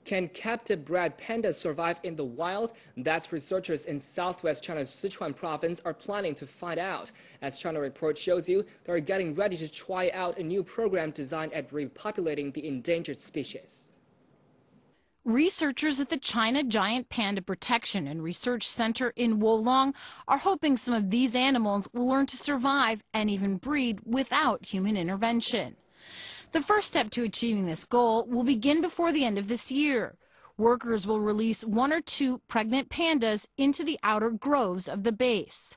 Can captive-bred pandas survive in the wild? That's researchers in southwest China's Sichuan province are planning to find out. As China Report shows you, they're getting ready to try out a new program designed at repopulating the endangered species. Researchers at the China Giant Panda Protection and Research Center in Wolong are hoping some of these animals will learn to survive and even breed without human intervention. The first step to achieving this goal will begin before the end of this year. Workers will release 1 or 2 pregnant pandas into the outer groves of the base.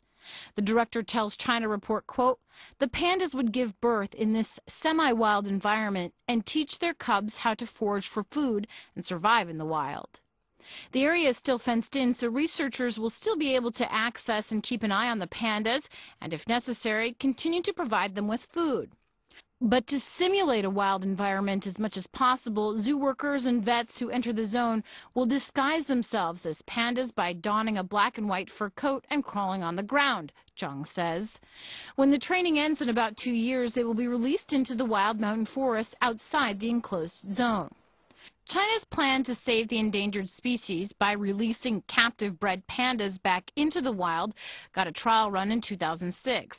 The director tells China Report, quote, "The pandas would give birth in this semi-wild environment and teach their cubs how to forage for food and survive in the wild." The area is still fenced in, so researchers will still be able to access and keep an eye on the pandas and, if necessary, continue to provide them with food. But to simulate a wild environment as much as possible, zoo workers and vets who enter the zone will disguise themselves as pandas by donning a black and white fur coat and crawling on the ground, Zhang says. When the training ends in about 2 years, they will be released into the wild mountain forest outside the enclosed zone. China's plan to save the endangered species by releasing captive-bred pandas back into the wild got a trial run in 2006.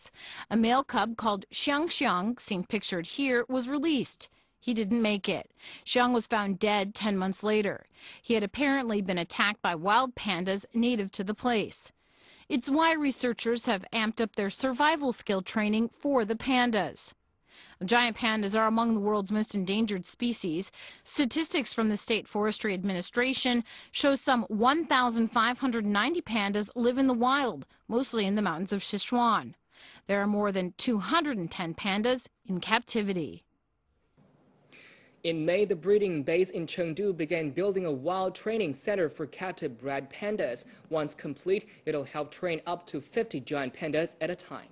A male cub called Xiang, seen pictured here, was released. He didn't make it. Xiang was found dead 10 months later. He had apparently been attacked by wild pandas native to the place. It's why researchers have amped up their survival skill training for the pandas. Giant pandas are among the world's most endangered species. Statistics from the State Forestry Administration show some 1,590 pandas live in the wild, mostly in the mountains of Sichuan. There are more than 210 pandas in captivity. In May, the breeding base in Chengdu began building a wild training center for captive-bred pandas. Once complete, it'll help train up to 50 giant pandas at a time.